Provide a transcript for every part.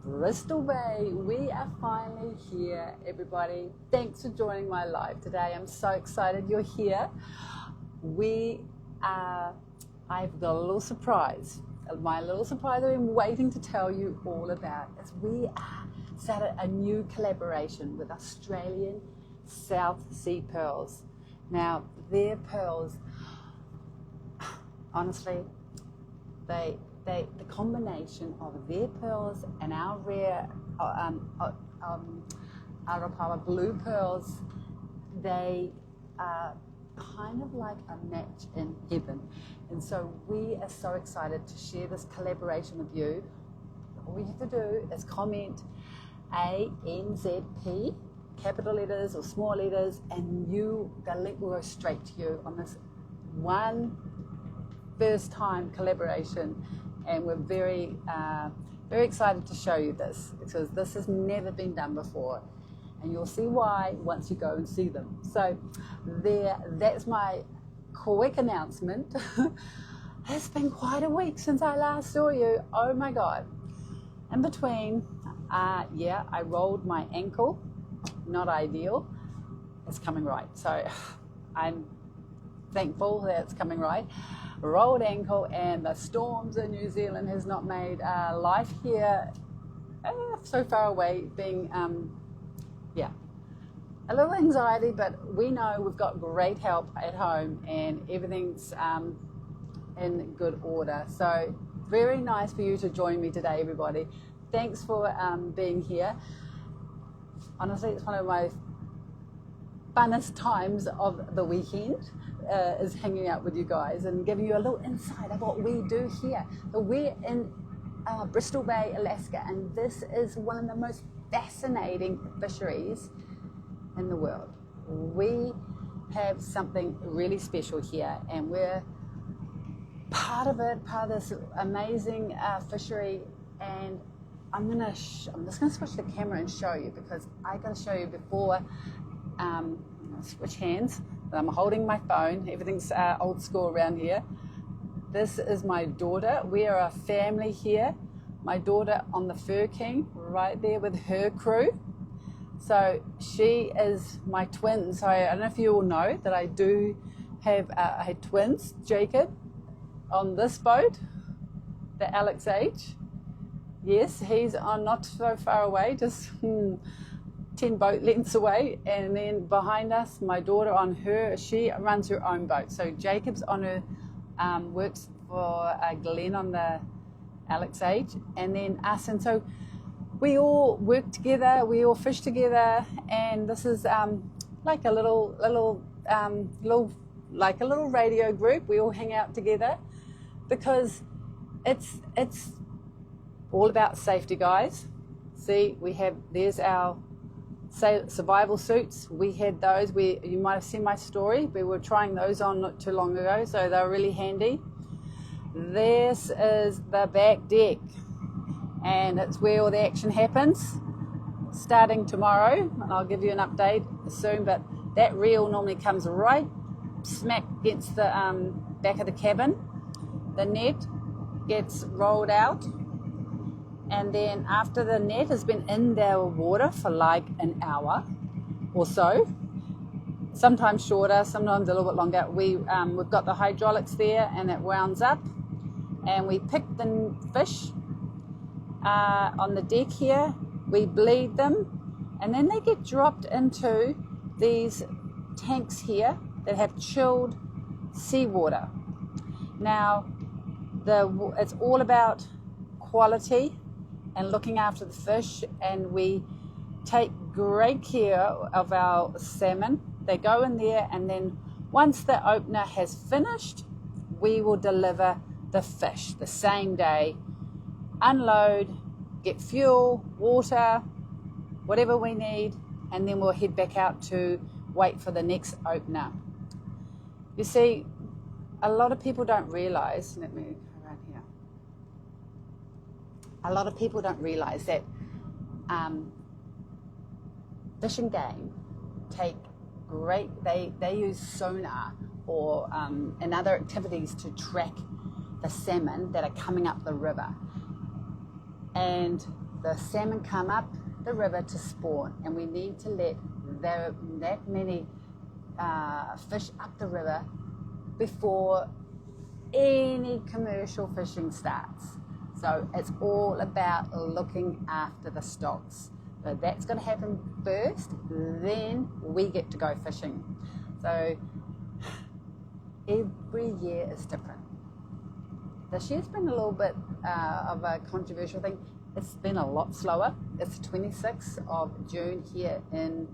Bristol Bay. We are finally here, everybody. Thanks for joining my live today. I'm so excited you're here. I've got a little surprise. My little surprise I've been waiting to tell you all about is we started a new collaboration with Australian South Sea Pearls. Now, their pearls, honestly, the combination of their pearls and our rare Arapawa blue pearls, they are kind of like a match in heaven. And so we are so excited to share this collaboration with you. All you have to do is comment ANZP, capital letters or small letters, and the link will go straight to you on this one first time collaboration. And we're very excited to show you this because this has never been done before, and you'll see why once you go and see them. So that's my quick announcement. It's been quite a week since I last saw you. Oh my God. In between, I rolled my ankle. Not ideal. It's coming right. So I'm thankful that it's coming right. Rolled ankle, and the storms in New Zealand has not made life here so far away being a little anxiety, but we know we've got great help at home and everything's in good order. So very nice for you to join me today, everybody. Thanks for being here. Honestly, it's one of my funnest times of the weekend. Is hanging out with you guys and giving you a little insight of what we do here. So we're in Bristol Bay, Alaska, and this is one of the most fascinating fisheries in the world. We have something really special here, and we're part of this amazing fishery. And I'm just going to switch the camera and show you, because I got to show you before. Switch hands. I'm holding my phone. Everything's old school around here. This is my daughter. We are a family here. My daughter on the Fur King, right there with her crew. So she is my twin. So I don't know if you all know that I do have I had twins. Jacob on this boat, the Alex H. Yes, he's on not so far away, just 10 boat lengths away. And then behind us, my daughter on her, she runs her own boat. So Jacob's on her, works for Glenn on the Alex H, and then us. And so we all work together, we all fish together, and this is like a little radio group. We all hang out together because it's all about safety, guys. See, there's our survival suits. We had those. You might have seen my story. We were trying those on not too long ago, so they're really handy. This is the back deck, and it's where all the action happens starting tomorrow, and I'll give you an update soon. But that reel normally comes right smack against the back of the cabin. The net gets rolled out, and then after the net has been in the water for like an hour or so, sometimes shorter, sometimes a little bit longer, we've got the hydraulics there, and it wounds up, and we pick the fish on the deck here, we bleed them, and then they get dropped into these tanks here that have chilled seawater. Now, it's all about quality and looking after the fish, and we take great care of our salmon. They go in there, and then once the opener has finished, we will deliver the fish the same day, unload, get fuel, water, whatever we need, and then we'll head back out to wait for the next opener. You see, a lot of people don't realize, let me go around here. A lot of people don't realize that fish and game they use sonar or and other activities to track the salmon that are coming up the river. And the salmon come up the river to spawn, and we need to let that many fish up the river before any commercial fishing starts. So it's all about looking after the stocks. So that's going to happen first, then we get to go fishing. So every year is different. This year's been a little bit of a controversial thing. It's been a lot slower. It's 26th of June here in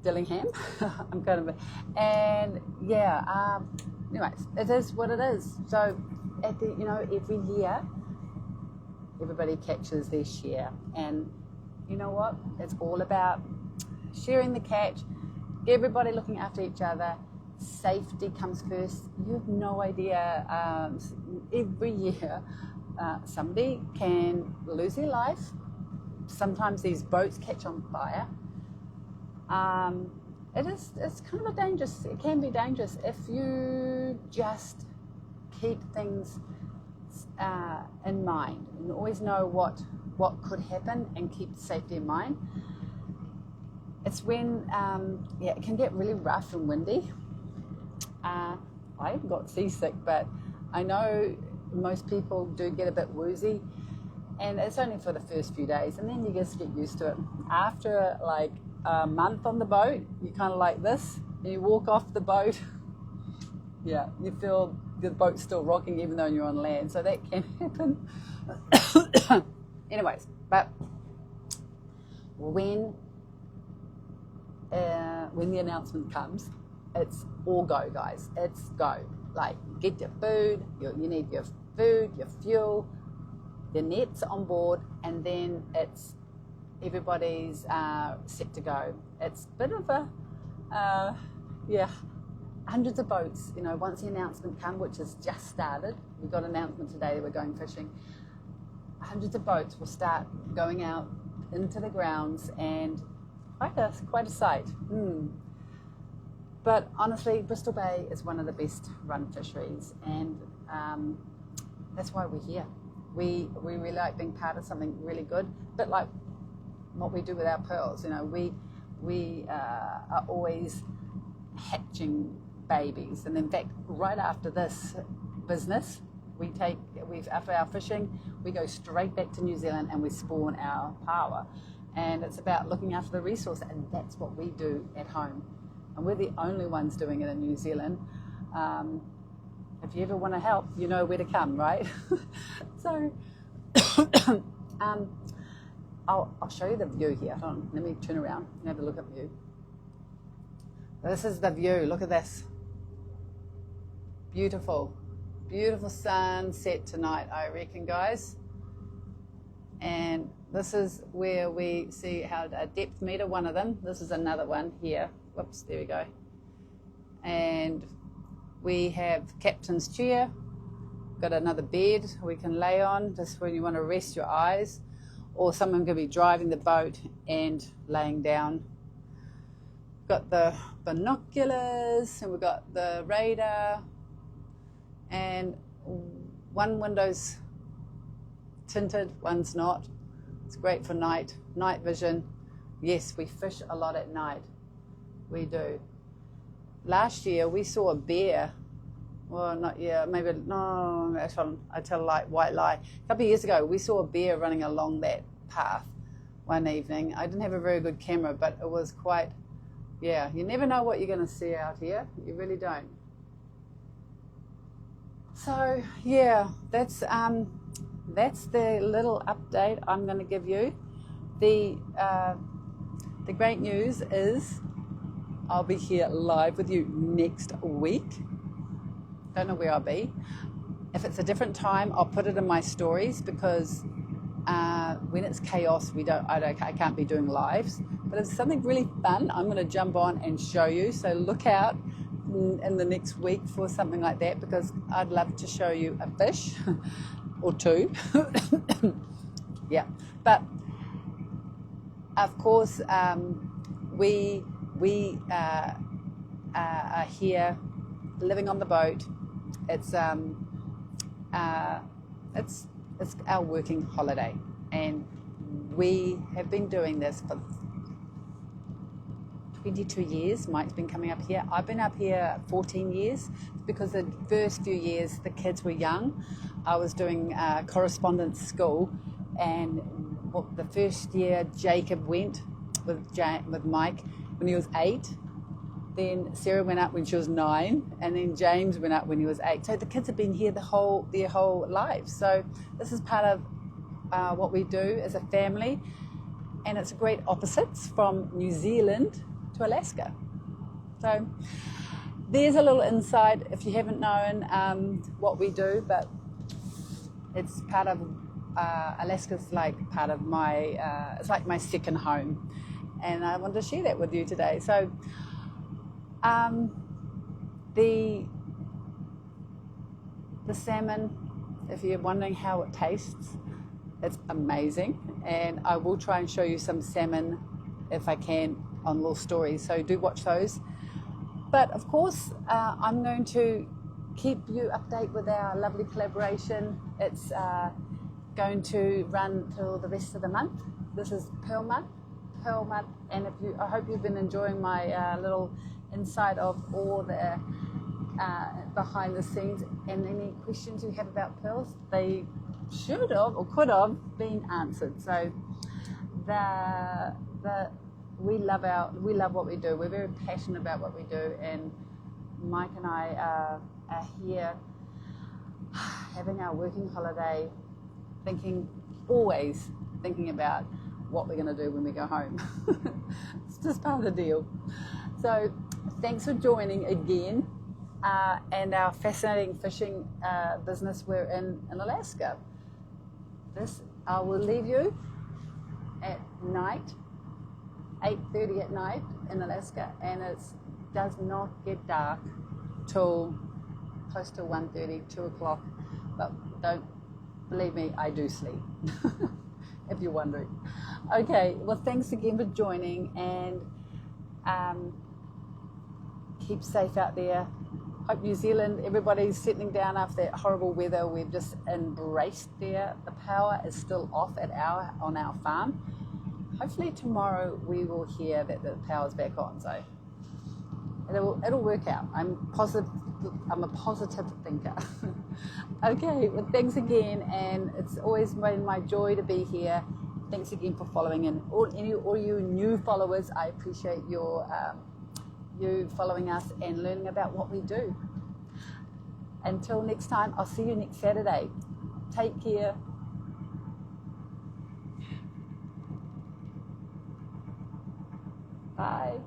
Dillingham. I'm kind of, and yeah. Anyways, it is what it is. So at the, every year, everybody catches their share, and you know what? It's all about sharing the catch. Everybody looking after each other. Safety comes first. You have no idea. Every year, somebody can lose their life. Sometimes these boats catch on fire. It's kind of it can be dangerous if you just keep things in mind and always know what could happen and keep safety in mind. It's when it can get really rough and windy. I haven't got seasick, but I know most people do get a bit woozy, and it's only for the first few days, and then you just get used to it. After like a month on the boat, you kind of like this, and you walk off the boat, you feel the boat's still rocking even though you're on land, so that can happen. Anyways, but when the announcement comes, it's all go, guys. It's go. Like, get your food, you need your food, your fuel, your nets on board, and then it's everybody's set to go. It's a bit of a, hundreds of boats, once the announcement comes, which has just started. We got an announcement today that we're going fishing. Hundreds of boats will start going out into the grounds, and quite a sight. But honestly, Bristol Bay is one of the best run fisheries, and that's why we're here. We really like being part of something really good, a bit like what we do with our pearls. We are always hatching babies, and in fact, right after this business, after our fishing, we go straight back to New Zealand and we spawn our pāua, and it's about looking after the resource, and that's what we do at home. And we're the only ones doing it in New Zealand. If you ever want to help, you know where to come, right? So, I'll show you the view here. Hold on, let me turn around and have a look at the view. This is the view. Look at this. Beautiful, beautiful sunset tonight, I reckon, guys. And this is where we see how a depth meter, one of them. This is another one here. Whoops, there we go. And we have captain's chair. Got another bed we can lay on just when you want to rest your eyes, or someone could be driving the boat and laying down. Got the binoculars, and we've got the radar, and one window's tinted, one's not. It's great for night vision. Yes, we fish a lot at night. We do. Last year we saw a bear. Well, not maybe no. I tell a white lie. A couple of years ago, we saw a bear running along that path one evening. I didn't have a very good camera, but it was quite. Yeah, you never know what you're going to see out here. You really don't. So yeah, that's the little update I'm going to give you. The great news is I'll be here live with you next week. Don't know where I'll be. If it's a different time, I'll put it in my stories, because when it's chaos, I can't be doing lives. But if it's something really fun, I'm going to jump on and show you. So look out in the next week for something like that, because I'd love to show you a fish or two. Yeah, but of course we are here living on the boat. It's our working holiday. And we have been doing this for 22 years. Mike's been coming up here. I've been up here 14 years because the first few years the kids were young. I was doing correspondence school, and the first year Jacob went with Mike when he was 8. Then Sarah went up when she was 9, and then James went up when he was 8. So the kids have been here their whole lives. So this is part of what we do as a family, and it's a great opposites from New Zealand to Alaska. So there's a little insight if you haven't known what we do, but it's part of Alaska's like part of my it's like my second home, and I wanted to share that with you today. So the salmon, if you're wondering how it tastes, it's amazing, and I will try and show you some salmon if I can on little stories, so do watch those. But of course I'm going to keep you updated with our lovely collaboration. It's going to run till the rest of the month. This is Pearl Month, and I hope you've been enjoying my little insight of all the behind the scenes, and any questions you have about pearls, they should have or could have been answered. So we love what we do. We're very passionate about what we do, and Mike and I are here having our working holiday, always thinking about what we're going to do when we go home. It's just part of the deal. So thanks for joining again, and our fascinating fishing business we're in Alaska. I will leave you at night, 8:30 at night in Alaska, and it does not get dark till close to 1:30, 2 o'clock, but don't believe me, I do sleep. If you're wondering. Okay, well, thanks again for joining, and keep safe out there. Hope New Zealand, everybody's settling down after that horrible weather we've just embraced there. The power is still off on our farm. Hopefully tomorrow we will hear that the power's back on, so it'll work out. I'm a positive thinker. Okay, well, thanks again, and it's always been my joy to be here. Thanks again for following, and all you new followers, I appreciate you following us and learning about what we do. Until next time, I'll see you next Saturday. Take care. Bye.